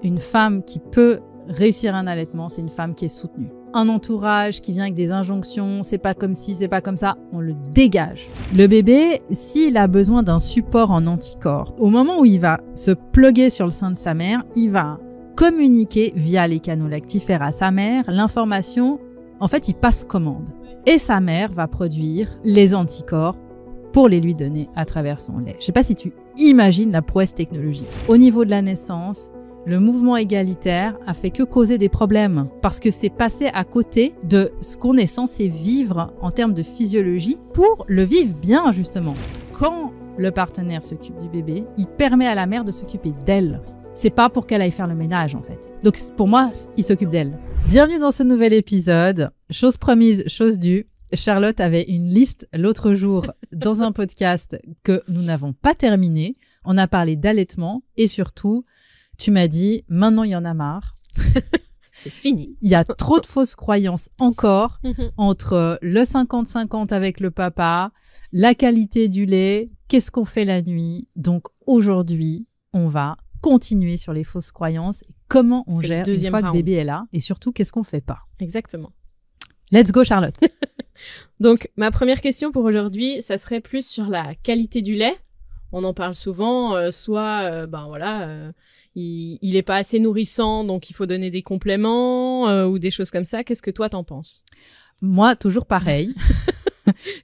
une femme qui peut réussir un allaitement, c'est une femme qui est soutenue. Un entourage qui vient avec des injonctions, c'est pas comme ci, c'est pas comme ça, on le dégage. Le bébé, s'il a besoin d'un support en anticorps, au moment où il va se plugger sur le sein de sa mère, il va communiquer via les canaux lactifères à sa mère l'information. En fait, il passe commande. Et sa mère va produire les anticorps pour les lui donner à travers son lait. Je ne sais pas si tu imagines la prouesse technologique. Au niveau de la naissance, le mouvement égalitaire a fait que causer des problèmes parce que c'est passé à côté de ce qu'on est censé vivre en termes de physiologie pour le vivre bien, justement. Quand le partenaire s'occupe du bébé, il permet à la mère de s'occuper d'elle. C'est pas pour qu'elle aille faire le ménage, en fait. Donc, pour moi, il s'occupe d'elle. Bienvenue dans ce nouvel épisode. Chose promise, chose due. Charlotte avait une liste l'autre jour dans un podcast que nous n'avons pas terminé. On a parlé d'allaitement et surtout, tu m'as dit, maintenant il y en a marre. C'est fini. Il y a trop de fausses croyances encore entre le 50-50 avec le papa, la qualité du lait, qu'est-ce qu'on fait la nuit. Donc aujourd'hui, on va continuer sur les fausses croyances et comment on gère une fois que bébé est là et surtout qu'est-ce qu'on fait pas. Exactement. Let's go Charlotte. Donc ma première question pour aujourd'hui, ça serait plus sur la qualité du lait. On en parle souvent, il est pas assez nourrissant donc il faut donner des compléments ou des choses comme ça. Qu'est-ce que toi t'en penses? Moi toujours pareil.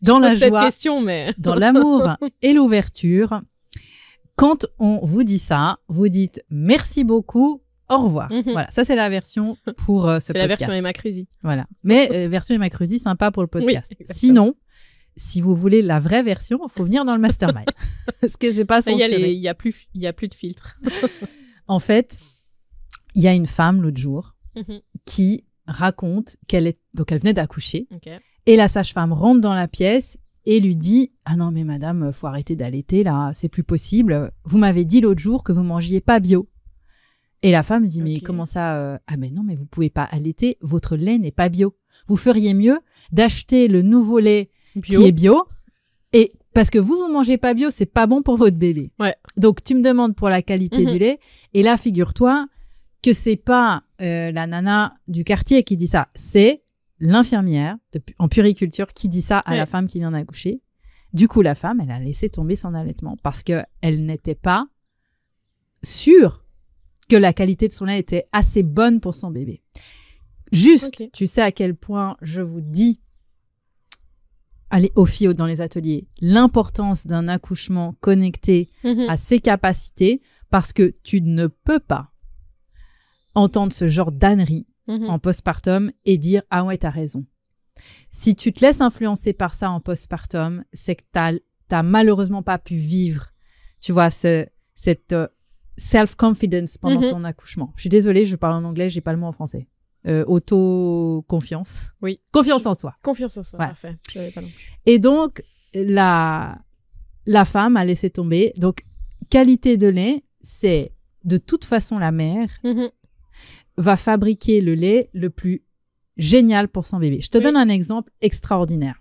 Dans la joie, dans l'amour et l'ouverture. Quand on vous dit ça, vous dites merci beaucoup, au revoir. Voilà, ça c'est la version pour ce podcast. C'est la version Emma Cruzy. Voilà, mais version Emma Cruzy, sympa pour le podcast. Oui, sinon, si vous voulez la vraie version, il faut venir dans le mastermind. Parce que c'est pas censuré. Il y a plus de filtre. En fait, il y a une femme l'autre jour qui raconte qu'elle venait d'accoucher. Okay. Et la sage-femme rentre dans la pièce et lui dit « Ah non, mais madame, faut arrêter d'allaiter, là, c'est plus possible. Vous m'avez dit l'autre jour que vous mangiez pas bio. » Et la femme dit « Mais comment ça Ah mais non, mais vous pouvez pas allaiter, votre lait n'est pas bio. Vous feriez mieux d'acheter le nouveau lait qui est bio, et parce que vous mangez pas bio, c'est pas bon pour votre bébé. Ouais. Donc tu me demandes pour la qualité du lait, et là, figure-toi que c'est pas la nana du quartier qui dit ça, c'est l'infirmière en puériculture qui dit ça à la femme qui vient d'accoucher. Du coup, la femme, elle a laissé tomber son allaitement parce qu'elle n'était pas sûre que la qualité de son lait était assez bonne pour son bébé. Juste, tu sais à quel point je vous dis, allez, aux filles dans les ateliers, l'importance d'un accouchement connecté à ses capacités parce que tu ne peux pas entendre ce genre d'ânerie en postpartum et dire « Ah ouais, t'as raison ». Si tu te laisses influencer par ça en postpartum, c'est que t'as malheureusement pas pu vivre, tu vois, cette self-confidence pendant ton accouchement. Je suis désolée, je parle en anglais, j'ai pas le mot en français. Auto-confiance. Oui. Confiance en soi. Confiance en soi, ouais. Parfait. Je l'avais pas non plus. Et donc, la femme a laissé tomber. Donc, qualité de lait, c'est de toute façon la mère va fabriquer le lait le plus génial pour son bébé. Je te donne un exemple extraordinaire.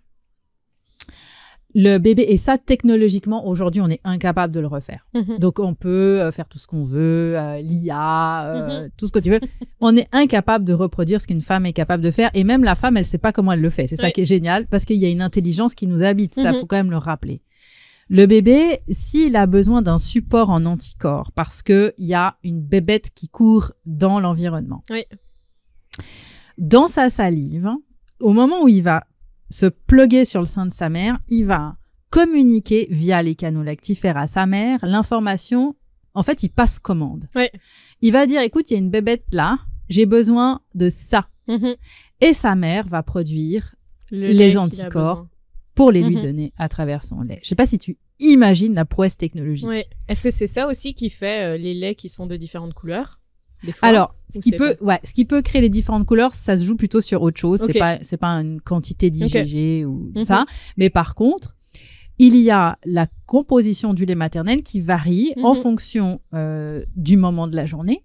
Le bébé, et ça, technologiquement, aujourd'hui, on est incapable de le refaire. Donc, on peut faire tout ce qu'on veut, l'IA, tout ce que tu veux. On est incapable de reproduire ce qu'une femme est capable de faire. Et même la femme, elle sait pas comment elle le fait. C'est ça qui est génial, parce qu'il y a une intelligence qui nous habite. Ça, faut quand même le rappeler. Le bébé, s'il a besoin d'un support en anticorps, parce que il y a une bébête qui court dans l'environnement. Oui. Dans sa salive, au moment où il va se plugger sur le sein de sa mère, il va communiquer via les canaux lactifères à sa mère l'information. En fait, il passe commande. Oui. Il va dire, écoute, il y a une bébête là, j'ai besoin de ça. Et sa mère va produire les anticorps pour les lui donner à travers son lait. Je sais pas si tu imagines la prouesse technologique. Oui. Est-ce que c'est ça aussi qui fait les laits qui sont de différentes couleurs? Des fois, alors, ce qui peut créer les différentes couleurs, ça se joue plutôt sur autre chose. C'est pas une quantité d'IgG ou ça. Mais par contre, il y a la composition du lait maternel qui varie en fonction du moment de la journée.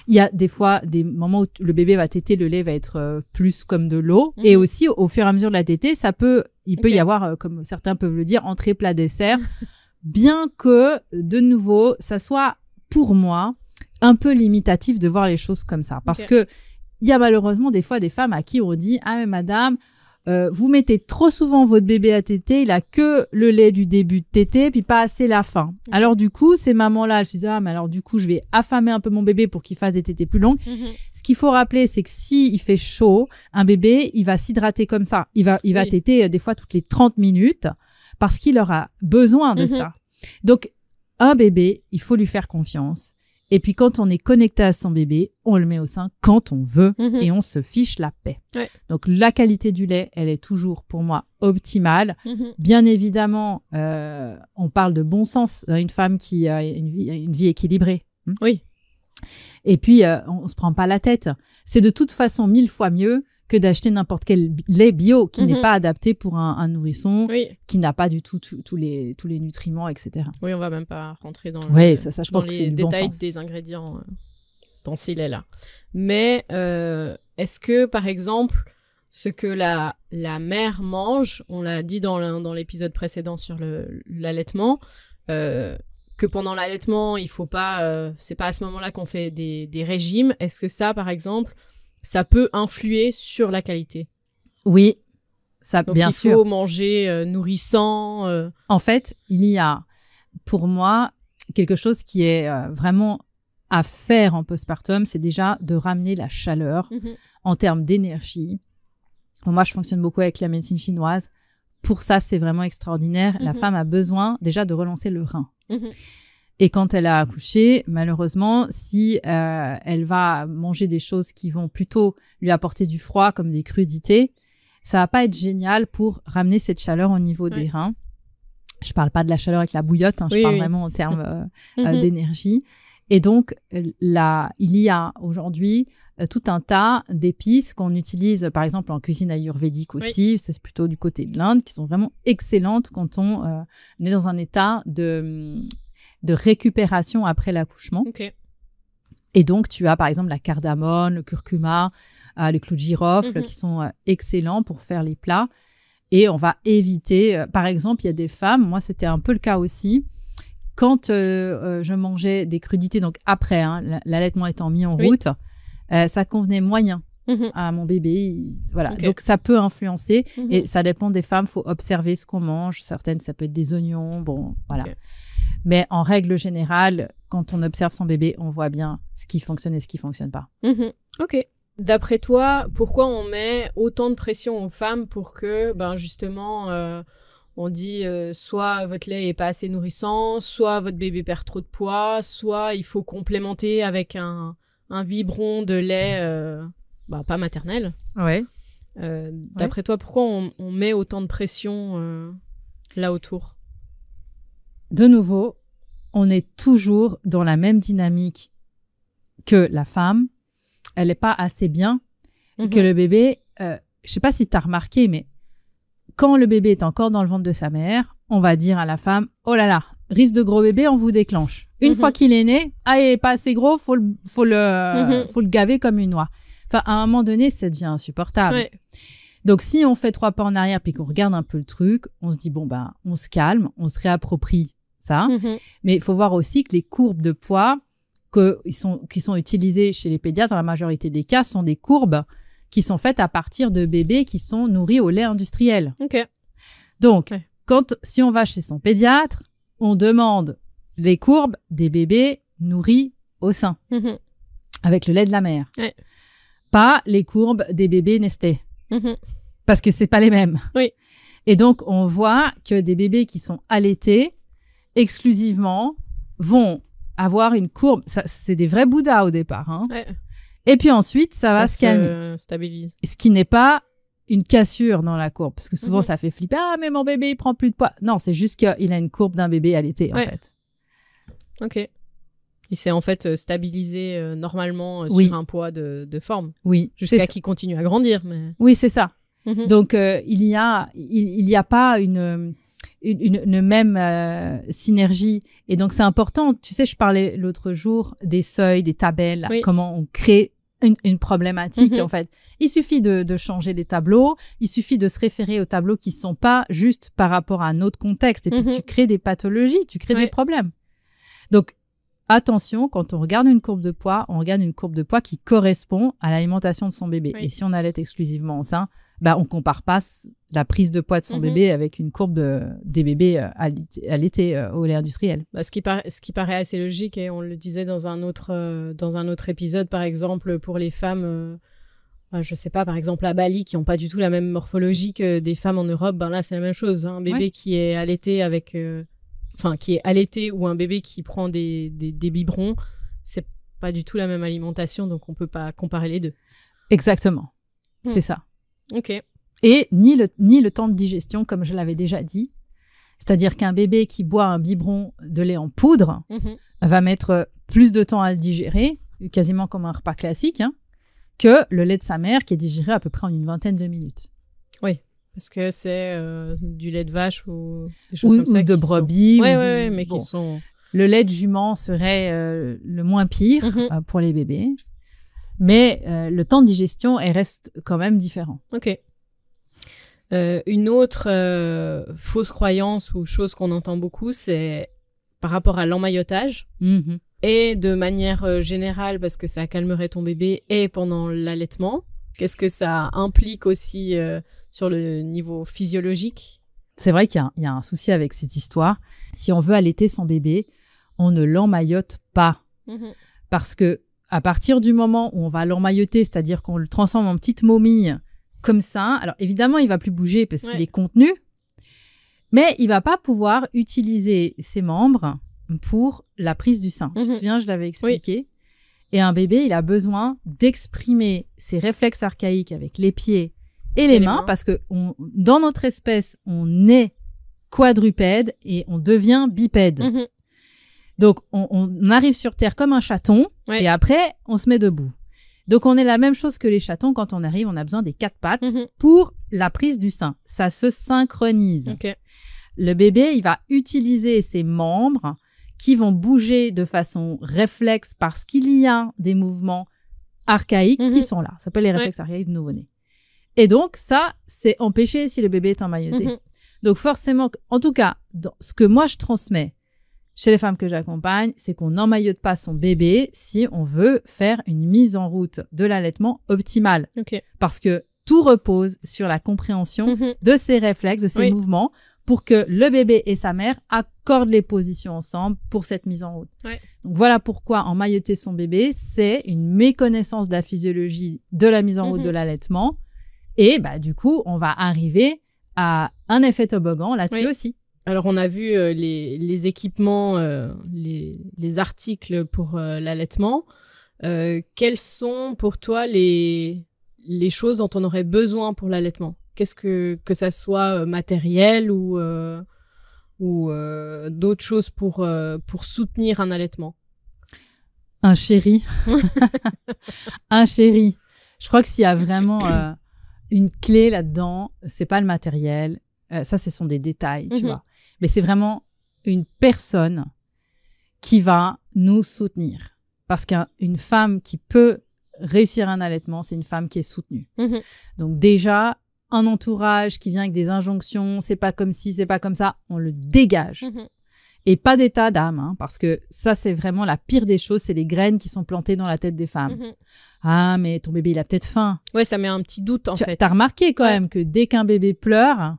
Il y a des fois des moments où le bébé va téter, le lait va être plus comme de l'eau. Et aussi, au fur et à mesure de la tétée, il peut y avoir, comme certains peuvent le dire, entrée, plat, dessert. Bien que, de nouveau, ça soit, pour moi, un peu limitatif de voir les choses comme ça. Parce que il y a malheureusement des fois des femmes à qui on dit « Ah mais madame, vous mettez trop souvent votre bébé à téter, il a que le lait du début de téter, puis pas assez la fin. » Alors du coup, ces mamans-là, elles se disent « Ah mais alors du coup, je vais affamer un peu mon bébé pour qu'il fasse des tétés plus longues. » Ce qu'il faut rappeler, c'est que si il fait chaud, un bébé, il va s'hydrater comme ça. Il va téter des fois toutes les 30 minutes parce qu'il aura besoin de ça. Donc, un bébé, il faut lui faire confiance. Et puis, quand on est connecté à son bébé, on le met au sein quand on veut et on se fiche la paix. Ouais. Donc, la qualité du lait, elle est toujours, pour moi, optimale. Bien évidemment, on parle de bon sens. Une femme qui a une vie équilibrée. Oui. Et puis, on se prend pas la tête. C'est de toute façon 1000 fois mieux que d'acheter n'importe quel lait bio qui n'est pas adapté pour un nourrisson, qui n'a pas du tout tous les nutriments, etc. Oui, on va même pas rentrer dans je pense que les c'est le détails bon sens. des ingrédients dans ces laits-là. Mais est-ce que, par exemple, ce que la mère mange, on l'a dit dans l'épisode précédent sur l'allaitement, que pendant l'allaitement, il faut pas, c'est pas à ce moment-là qu'on fait des régimes. Est-ce que ça, par exemple, ça peut influer sur la qualité? Oui, ça, donc, bien sûr. il faut manger nourrissant. En fait, il y a, pour moi, quelque chose qui est vraiment à faire en postpartum, c'est déjà de ramener la chaleur en termes d'énergie. Moi, je fonctionne beaucoup avec la médecine chinoise. Pour ça, c'est vraiment extraordinaire. La femme a besoin déjà de relancer le rein. Et quand elle a accouché, malheureusement, si elle va manger des choses qui vont plutôt lui apporter du froid, comme des crudités, ça va pas être génial pour ramener cette chaleur au niveau des reins. Je parle pas de la chaleur avec la bouillotte, je parle vraiment en termes d'énergie. Et donc, il y a aujourd'hui tout un tas d'épices qu'on utilise, par exemple, en cuisine ayurvédique aussi. C'est plutôt du côté de l'Inde, qui sont vraiment excellentes quand on est dans un état de récupération après l'accouchement. Et donc, tu as par exemple la cardamone, le curcuma, les clous de girofle qui sont excellents pour faire les plats. Et on va éviter, par exemple, il y a des femmes, moi c'était un peu le cas aussi, quand je mangeais des crudités, donc après, l'allaitement étant mis en route, ça convenait moyen à mon bébé. Voilà. Donc ça peut influencer et ça dépend des femmes, il faut observer ce qu'on mange. Certaines, ça peut être des oignons, bon, voilà. Mais en règle générale, quand on observe son bébé, on voit bien ce qui fonctionne et ce qui fonctionne pas. Ok. D'après toi, pourquoi on met autant de pression aux femmes pour que, justement, on dit soit votre lait est pas assez nourrissant, soit votre bébé perd trop de poids, soit il faut complémenter avec un biberon de lait, pas maternel. Ouais. D'après toi, pourquoi on met autant de pression là autour? De nouveau, on est toujours dans la même dynamique que la femme. Elle n'est pas assez bien, que le bébé, je sais pas si tu as remarqué, mais quand le bébé est encore dans le ventre de sa mère, on va dire à la femme, oh là là, risque de gros bébé, on vous déclenche. Une fois qu'il est né, il est pas assez gros, faut le gaver comme une noix. Enfin, à un moment donné, ça devient insupportable. Ouais. Donc, si on fait 3 pas en arrière puis qu'on regarde un peu le truc, on se dit, on se calme, on se réapproprie ça. Mais il faut voir aussi que les courbes de poids qui sont utilisées chez les pédiatres, dans la majorité des cas, sont des courbes qui sont faites à partir de bébés qui sont nourris au lait industriel. Donc, si on va chez son pédiatre, on demande les courbes des bébés nourris au sein, avec le lait de la mère. Pas les courbes des bébés Nestlé. Parce que c'est pas les mêmes. Et donc, on voit que des bébés qui sont allaités exclusivement vont avoir une courbe. C'est des vrais bouddhas au départ. Et puis ensuite, ça va se calmer. Stabilise. Ce qui n'est pas une cassure dans la courbe. Parce que souvent, ça fait flipper. Ah, mais mon bébé, il prend plus de poids. Non, c'est juste qu'il a une courbe d'un bébé allaité, en fait. Ok. Il s'est en fait stabilisé normalement sur un poids de forme. Oui. Jusqu'à qu'il continue à grandir. Mais... Oui, c'est ça. Donc, il y a pas une même synergie. Et donc, c'est important. Tu sais, je parlais l'autre jour des seuils, des tabelles, comment on crée une problématique. En fait, il suffit de changer les tableaux. Il suffit de se référer aux tableaux qui sont pas juste par rapport à un autre contexte. Et puis, tu crées des pathologies, tu crées des problèmes. Donc, attention, quand on regarde une courbe de poids, on regarde une courbe de poids qui correspond à l'alimentation de son bébé. Oui. Et si on allait exclusivement au sein, on compare pas la prise de poids de son bébé avec une courbe des bébés allaités au lait industriel. Ce qui paraît assez logique, et on le disait dans un autre épisode, par exemple, pour les femmes, je sais pas, par exemple à Bali, qui ont pas du tout la même morphologie que des femmes en Europe, là c'est la même chose. Un bébé qui est allaité qui est allaité, ou un bébé qui prend des biberons, c'est pas du tout la même alimentation, donc on peut pas comparer les deux. Exactement, c'est ça. Ok. Et ni le temps de digestion, comme je l'avais déjà dit. C'est-à-dire qu'un bébé qui boit un biberon de lait en poudre va mettre plus de temps à le digérer, quasiment comme un repas classique, que le lait de sa mère qui est digéré à peu près en une vingtaine de minutes. Oui, parce que c'est du lait de vache ou des choses comme ça. Ou de brebis. Mais qui sont... Le lait de jument serait le moins pire pour les bébés. Mais le temps de digestion, elle reste quand même différent. Ok. Une autre fausse croyance ou chose qu'on entend beaucoup, c'est par rapport à l'emmaillotage. Et de manière générale, parce que ça calmerait ton bébé, et pendant l'allaitement. Qu'est-ce que ça implique aussi sur le niveau physiologique? C'est vrai qu'il y a un souci avec cette histoire. Si on veut allaiter son bébé, on ne l'emmaillote pas. Parce que à partir du moment où on va l'emmailloter, c'est-à-dire qu'on le transforme en petite momie comme ça, alors évidemment, il va plus bouger parce qu'il est contenu, mais il va pas pouvoir utiliser ses membres pour la prise du sein. Tu te souviens, je l'avais expliqué. Oui. Et un bébé, il a besoin d'exprimer ses réflexes archaïques avec les pieds et les mains, parce que dans notre espèce, on est quadrupède et on devient bipède. Donc, on arrive sur Terre comme un chaton, et après, on se met debout. Donc, on est la même chose que les chatons. Quand on arrive, on a besoin des 4 pattes pour la prise du sein. Ça se synchronise. Okay. Le bébé, il va utiliser ses membres qui vont bouger de façon réflexe parce qu'il y a des mouvements archaïques qui sont là. Ça s'appelle les réflexes archaïques de nouveau-né. Et donc, ça, c'est empêché si le bébé est emmailloté. Donc, forcément, en tout cas, dans ce que moi, je transmets chez les femmes que j'accompagne, c'est qu'on n'emmaillote pas son bébé si on veut faire une mise en route de l'allaitement optimale. Parce que tout repose sur la compréhension de ses réflexes, de ses mouvements, pour que le bébé et sa mère accordent les positions ensemble pour cette mise en route. Donc voilà pourquoi emmailloter son bébé, c'est une méconnaissance de la physiologie de la mise en route de l'allaitement. Et du coup, on va arriver à un effet toboggan là-dessus aussi. Alors, on a vu les équipements, les articles pour l'allaitement. Quelles sont pour toi les choses dont on aurait besoin pour l'allaitement? Qu'est-ce que ça soit matériel ou d'autres choses pour soutenir un allaitement? Un chéri. Un chéri. Je crois que s'il y a vraiment une clé là-dedans, c'est pas le matériel. Ça, ce sont des détails, tu vois. Mais c'est vraiment une personne qui va nous soutenir. Parce qu'une femme qui peut réussir un allaitement, c'est une femme qui est soutenue. Donc déjà, un entourage qui vient avec des injonctions, c'est pas comme ci, c'est pas comme ça, on le dégage. Et pas d'état d'âme, parce que ça, c'est vraiment la pire des choses, c'est les graines qui sont plantées dans la tête des femmes. Ah, mais ton bébé, il a peut-être faim. Ouais, ça met un petit doute, en fait. T'as remarqué quand même que dès qu'un bébé pleure...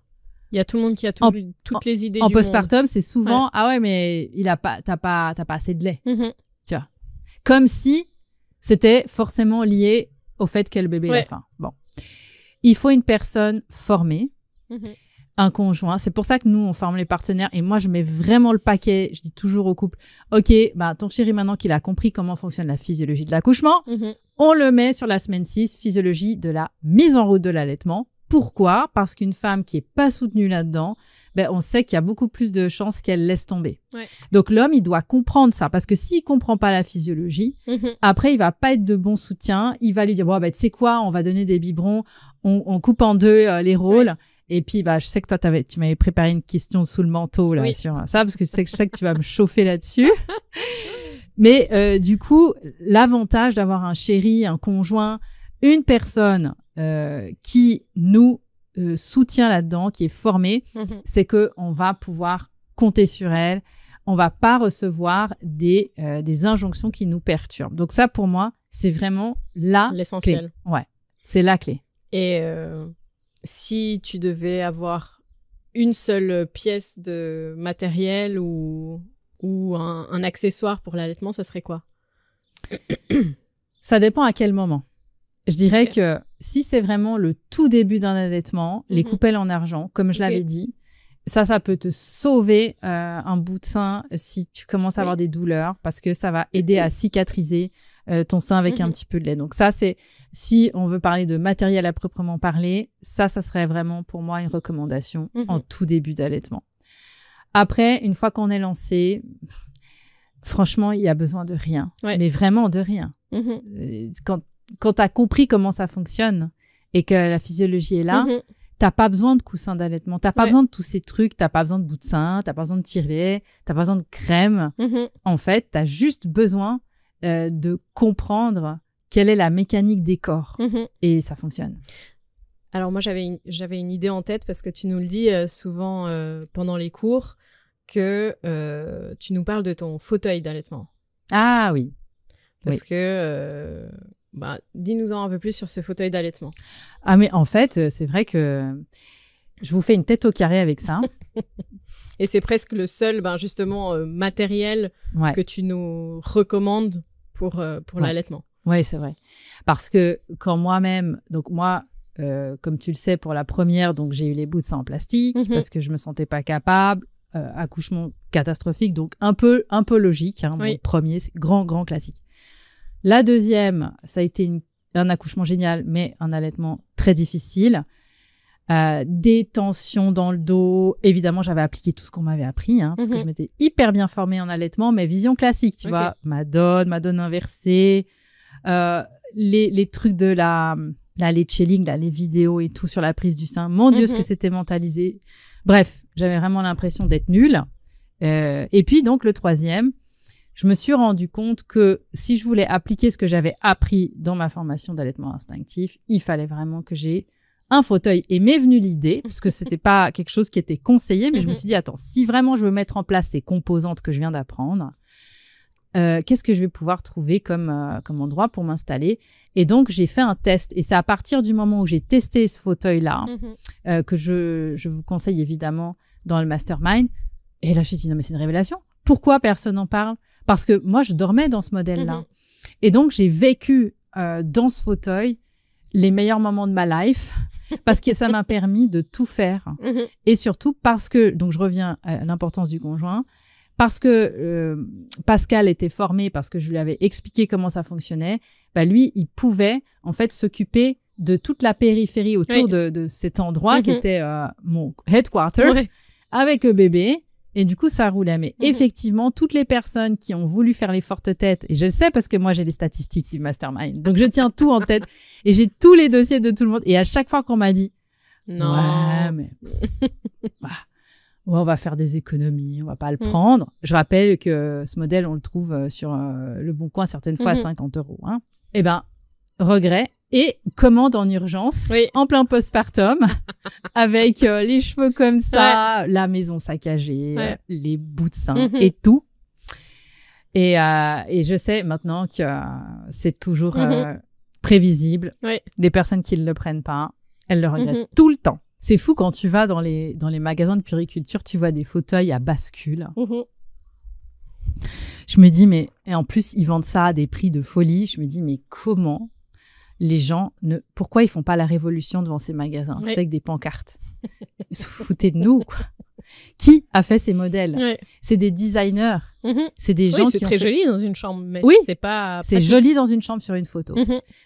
Il y a tout le monde qui a toutes les idées du monde. En postpartum, c'est souvent, ah ouais, mais t'as pas assez de lait. Tu vois. Comme si c'était forcément lié au fait que le bébé a faim. Bon. Il faut une personne formée, un conjoint. C'est pour ça que nous, on forme les partenaires. Et moi, je mets vraiment le paquet. Je dis toujours au couple, OK, ton chéri, maintenant qu'il a compris comment fonctionne la physiologie de l'accouchement, on le met sur la semaine 6, physiologie de la mise en route de l'allaitement. Pourquoi? Parce qu'une femme qui est pas soutenue là-dedans, on sait qu'il y a beaucoup plus de chances qu'elle laisse tomber. Donc l'homme, il doit comprendre ça, parce que s'il comprend pas la physiologie, après il va pas être de bon soutien. Il va lui dire tu sais quoi, on va donner des biberons, on coupe en deux les rôles. Et puis je sais que toi tu m'avais préparé une question sous le manteau là sur ça, parce que je sais que tu vas me chauffer là-dessus. Mais du coup, l'avantage d'avoir un chéri, un conjoint, une personne qui nous soutient là-dedans, qui est formée, c'est que on va pouvoir compter sur elle. on va pas recevoir des injonctions qui nous perturbent. Donc ça, pour moi, c'est vraiment l'essentiel. Clé. Ouais, c'est la clé. Et si tu devais avoir une seule pièce de matériel ou un accessoire pour l'allaitement, ça serait quoi? Ça dépend à quel moment. Je dirais que si c'est vraiment le tout début d'un allaitement, les coupelles en argent, comme je l'avais dit, ça peut te sauver un bout de sein si tu commences à avoir des douleurs, parce que ça va aider à cicatriser ton sein avec un petit peu de lait. Donc ça, c'est, si on veut parler de matériel à proprement parler, ça serait vraiment pour moi une recommandation en tout début d'allaitement. Après, une fois qu'on est lancé, franchement, il y a besoin de rien, mais vraiment de rien. Quand tu as compris comment ça fonctionne et que la physiologie est là, t'as pas besoin de coussin d'allaitement, t'as pas besoin de tous ces trucs, t'as pas besoin de bout de sein, t'as pas besoin de tirer, t'as pas besoin de crème. En fait, t'as juste besoin de comprendre quelle est la mécanique des corps et ça fonctionne. Alors moi, j'avais une idée en tête parce que tu nous le dis souvent pendant les cours que tu nous parles de ton fauteuil d'allaitement. Ah oui. Parce que dis-nous-en un peu plus sur ce fauteuil d'allaitement. Ah mais en fait, c'est vrai que je vous fais une tête au carré avec ça. Et c'est presque le seul, justement, matériel que tu nous recommandes pour l'allaitement. Oui, c'est vrai. Parce que quand moi-même, donc moi, comme tu le sais, pour la première, donc j'ai eu les bouts de sein en plastique parce que je me sentais pas capable. Accouchement catastrophique, donc un peu logique. Mon premier, c'est grand classique. La deuxième, ça a été un accouchement génial, mais un allaitement très difficile. Des tensions dans le dos. Évidemment, j'avais appliqué tout ce qu'on m'avait appris, parce que je m'étais hyper bien formée en allaitement, mais vision classique, tu vois. Ma donne inversée, les trucs de la lechelling, les vidéos et tout sur la prise du sein. Mon Dieu, ce que c'était mentalisé. Bref, j'avais vraiment l'impression d'être nulle. Et puis, donc, le troisième, je me suis rendu compte que si je voulais appliquer ce que j'avais appris dans ma formation d'allaitement instinctif, il fallait vraiment que j'ai un fauteuil. Et m'est venue l'idée, parce que c'était pas quelque chose qui était conseillé, mais je me suis dit, attends, si vraiment je veux mettre en place ces composantes que je viens d'apprendre, qu'est-ce que je vais pouvoir trouver comme endroit pour m'installer? Et donc, j'ai fait un test. Et c'est à partir du moment où j'ai testé ce fauteuil-là que je vous conseille évidemment dans le mastermind. Et là, j'ai dit, non, mais c'est une révélation. Pourquoi personne n'en parle? Parce que moi, je dormais dans ce modèle-là. Et donc, j'ai vécu dans ce fauteuil les meilleurs moments de ma life parce que ça m'a permis de tout faire. Et surtout parce que, donc je reviens à l'importance du conjoint, parce que Pascal était formé, parce que je lui avais expliqué comment ça fonctionnait, lui, il pouvait en fait s'occuper de toute la périphérie autour de cet endroit qui était mon headquarter avec le bébé. Et du coup, ça roulait. Mais effectivement, toutes les personnes qui ont voulu faire les fortes têtes, et je le sais parce que moi, j'ai les statistiques du mastermind, donc je tiens tout en tête et j'ai tous les dossiers de tout le monde. Et à chaque fois qu'on m'a dit « Ouais, mais on va faire des économies, on va pas le prendre », je rappelle que ce modèle, on le trouve sur Le Bon Coin certaines fois à 50 €. Eh ben, regret. Et commande en urgence, en plein postpartum, avec les cheveux comme ça, la maison saccagée, les bouts de sein et tout. Et je sais maintenant que c'est toujours prévisible. Les personnes qui ne le prennent pas, elles le regrettent tout le temps. C'est fou quand tu vas dans les magasins de puériculture, tu vois des fauteuils à bascule. Je me dis, mais et en plus, ils vendent ça à des prix de folie. Je me dis, mais comment les gens pourquoi ils font pas la révolution devant ces magasins, tu sais, avec des pancartes. Ils se foutaient de nous, quoi. Qui a fait ces modèles? C'est des designers. C'est des gens c'est très joli dans une chambre, mais c'est pas pratique. C'est joli dans une chambre sur une photo.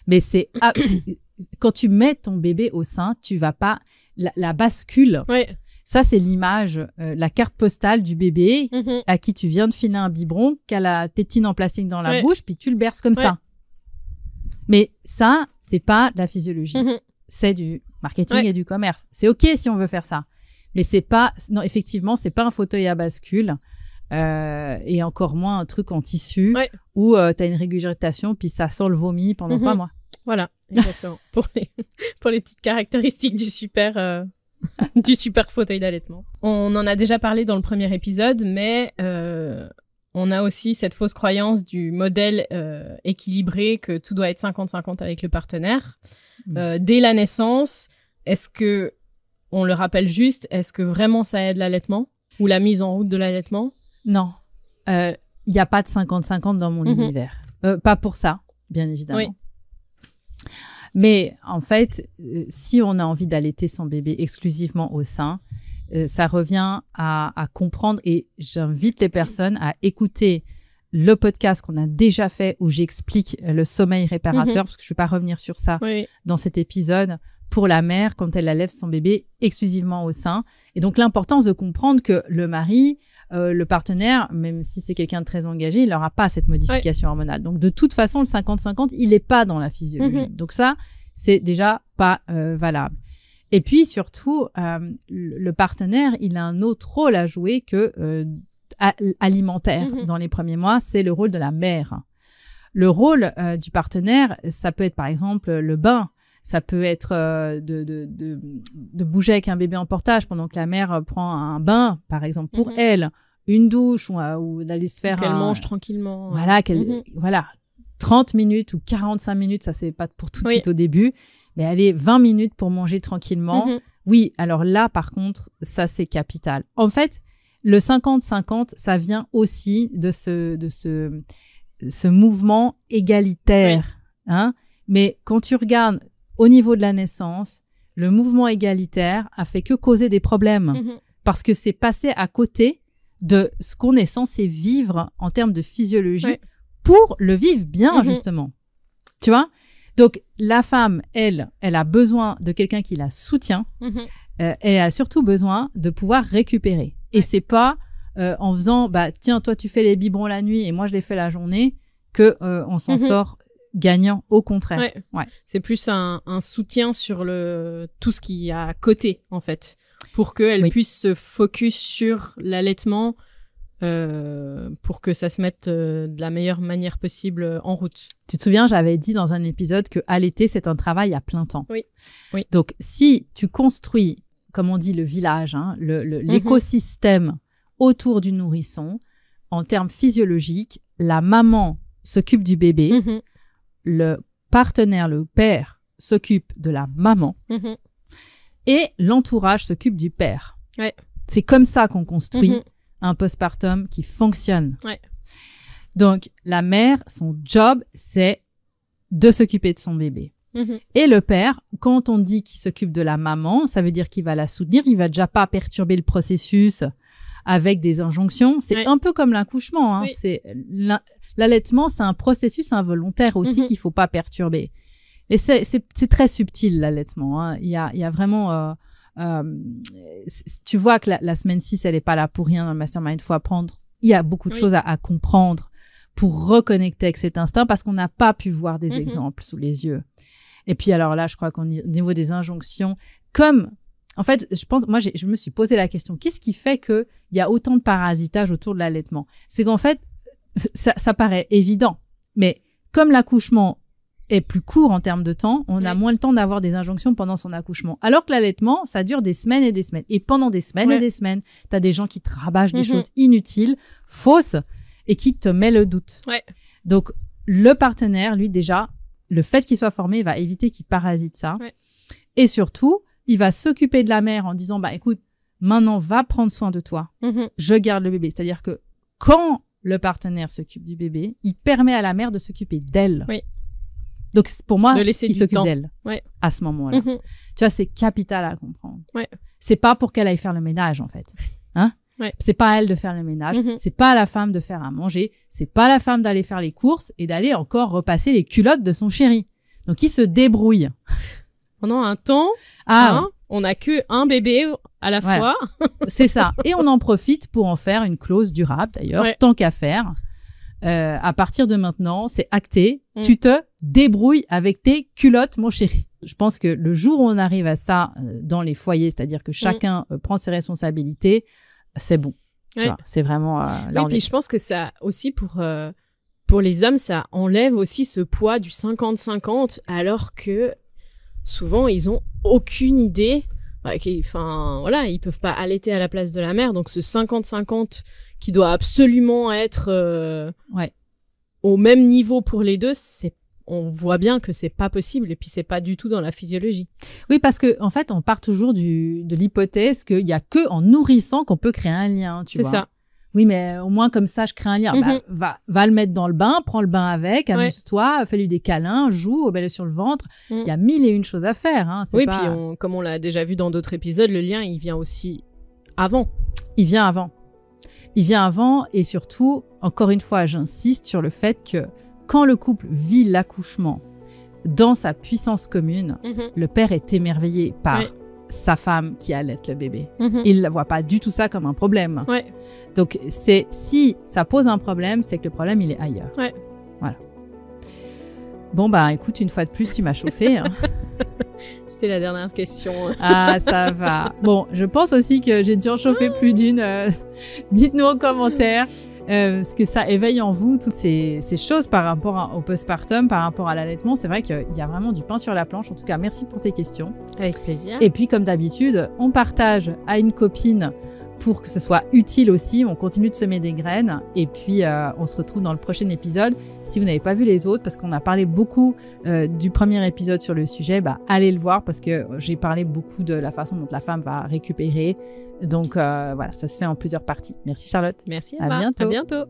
Mais c'est quand tu mets ton bébé au sein, tu vas pas la bascule. Ça, c'est l'image, la carte postale du bébé à qui tu viens de filer un biberon, qui a la tétine en plastique dans la bouche, puis tu le berces comme ça. Mais ça, c'est pas de la physiologie. C'est du marketing et du commerce. C'est OK si on veut faire ça. Mais c'est pas, non, effectivement, c'est pas un fauteuil à bascule, et encore moins un truc en tissu où t'as une régurgitation puis ça sent le vomi pendant 3 mois. Voilà, exactement. pour les petites caractéristiques du super du super fauteuil d'allaitement. On en a déjà parlé dans le premier épisode, mais on a aussi cette fausse croyance du modèle équilibré, que tout doit être 50-50 avec le partenaire. Dès la naissance, est-ce que, on le rappelle juste, est-ce que vraiment ça aide l'allaitement ou la mise en route de l'allaitement? Non, il n'y a pas de 50-50 dans mon univers. Pas pour ça, bien évidemment. Oui. Mais en fait, si on a envie d'allaiter son bébé exclusivement au sein, ça revient à comprendre, et j'invite les personnes à écouter le podcast qu'on a déjà fait où j'explique le sommeil réparateur, parce que je ne vais pas revenir sur ça dans cet épisode, pour la mère quand elle allève son bébé exclusivement au sein. Et donc l'importance de comprendre que le mari, le partenaire, même si c'est quelqu'un de très engagé, il n'aura pas cette modification hormonale. Donc de toute façon, le 50-50, il n'est pas dans la physiologie. Donc ça, c'est déjà pas valable. Et puis surtout, le partenaire, il a un autre rôle à jouer que alimentaire dans les premiers mois, c'est le rôle de la mère. Le rôle du partenaire, ça peut être par exemple le bain, ça peut être de bouger avec un bébé en portage pendant que la mère prend un bain, par exemple, pour elle, une douche ou d'aller se faire qu'elle mange tranquillement. Voilà, voilà, 30 minutes ou 45 minutes, ça c'est pas pour tout de suite au début, mais allez, 20 minutes pour manger tranquillement. Oui, alors là, par contre, ça c'est capital. En fait, le 50-50, ça vient aussi de ce mouvement égalitaire, hein. Mais quand tu regardes au niveau de la naissance, le mouvement égalitaire a fait que causer des problèmes parce que c'est passé à côté de ce qu'on est censé vivre en termes de physiologie pour le vivre bien, justement. Tu vois? Donc, la femme, elle a besoin de quelqu'un qui la soutient. Elle a surtout besoin de pouvoir récupérer. Et c'est pas en faisant, tiens, toi, tu fais les biberons la nuit et moi, je les fais la journée que on s'en sort gagnant, au contraire. C'est plus un soutien sur tout ce qui est à côté, en fait, pour qu'elle puisse se focus sur l'allaitement, pour que ça se mette de la meilleure manière possible en route. Tu te souviens, j'avais dit dans un épisode que allaiter, c'est un travail à plein temps. Oui. Donc, si tu construis, comme on dit, le village, hein, l'écosystème autour du nourrisson, en termes physiologiques, la maman s'occupe du bébé, le partenaire, le père, s'occupe de la maman et l'entourage s'occupe du père. C'est comme ça qu'on construit un postpartum qui fonctionne. Donc, la mère, son job, c'est de s'occuper de son bébé. Et le père, quand on dit qu'il s'occupe de la maman, ça veut dire qu'il va la soutenir, il va déjà pas perturber le processus avec des injonctions. C'est un peu comme l'accouchement, hein. C'est l'allaitement, c'est un processus involontaire aussi qu'il faut pas perturber. Et c'est très subtil, l'allaitement, hein. Il y a vraiment tu vois que la semaine 6, elle est pas là pour rien dans le mastermind. Il faut apprendre. Il y a beaucoup de choses à comprendre pour reconnecter avec cet instinct parce qu'on n'a pas pu voir des exemples sous les yeux. Et puis alors là, je crois qu'au niveau des injonctions, en fait, je pense, moi, je me suis posé la question, qu'est-ce qui fait qu'il y a autant de parasitage autour de l'allaitement? C'est qu'en fait, ça paraît évident, mais comme l'accouchement est plus court en termes de temps, on a moins le temps d'avoir des injonctions pendant son accouchement. Alors que l'allaitement, ça dure des semaines et des semaines. Et pendant des semaines et des semaines, t'as des gens qui te rabâchent des choses inutiles, fausses, et qui te met le doute. Donc, le partenaire, lui, déjà, le fait qu'il soit formé va éviter qu'il parasite ça. Et surtout, il va s'occuper de la mère en disant, écoute, maintenant, va prendre soin de toi. Je garde le bébé. C'est-à-dire que quand le partenaire s'occupe du bébé, il permet à la mère de s'occuper d'elle. Donc, pour moi, il s'occupe d'elle à ce moment-là. Tu vois, c'est capital à comprendre. C'est pas pour qu'elle aille faire le ménage, en fait. Hein? C'est pas à elle de faire le ménage. C'est pas à la femme de faire à manger. C'est pas à la femme d'aller faire les courses et d'aller encore repasser les culottes de son chéri. Donc, il se débrouille. Pendant un temps, on n'a que un bébé à la fois. C'est ça. Et on en profite pour en faire une clause durable, d'ailleurs, tant qu'à faire. À partir de maintenant, c'est acté. Tu te débrouilles avec tes culottes, mon chéri. Je pense que le jour où on arrive à ça dans les foyers, c'est-à-dire que chacun prend ses responsabilités, c'est bon. Tu vois, c'est vraiment oui, puis je pense que ça aussi pour les hommes, ça enlève aussi ce poids du 50-50, alors que souvent ils ont aucune idée enfin voilà, ils peuvent pas allaiter à la place de la mère, donc ce 50-50 qui doit absolument être au même niveau pour les deux, on voit bien que c'est pas possible et puis c'est pas du tout dans la physiologie. Oui, parce que en fait, on part toujours de l'hypothèse qu'il y a que en nourrissant qu'on peut créer un lien, tu vois. C'est ça. Oui, mais au moins comme ça, je crée un lien. Va le mettre dans le bain, prends le bain avec, amuse-toi, fais-lui des câlins, joue, mets-le sur le ventre. Il y a 1001 choses à faire. Hein. Oui, puis comme on l'a déjà vu dans d'autres épisodes, le lien, il vient aussi avant. Il vient avant et surtout, encore une fois, j'insiste sur le fait que quand le couple vit l'accouchement dans sa puissance commune, le père est émerveillé par sa femme qui allaite le bébé. Il ne voit pas du tout ça comme un problème. Donc, si ça pose un problème, c'est que le problème, il est ailleurs. Voilà. Bon, bah, écoute, une fois de plus, tu m'as chauffé. Hein. C'était la dernière question. Ah, ça va. Bon, je pense aussi que j'ai dû en chauffer plus d'une. Dites-nous en commentaire ce que ça éveille en vous, toutes ces choses par rapport au postpartum, par rapport à l'allaitement. C'est vrai qu'il y a vraiment du pain sur la planche. En tout cas, merci pour tes questions. Avec plaisir. Et puis, comme d'habitude, on partage à une copine pour que ce soit utile aussi. On continue de semer des graines. Et puis, on se retrouve dans le prochain épisode. Si vous n'avez pas vu les autres, parce qu'on a parlé beaucoup du premier épisode sur le sujet, allez le voir parce que j'ai parlé beaucoup de la façon dont la femme va récupérer. Donc, voilà, ça se fait en plusieurs parties. Merci Charlotte. Merci à bientôt. À bientôt.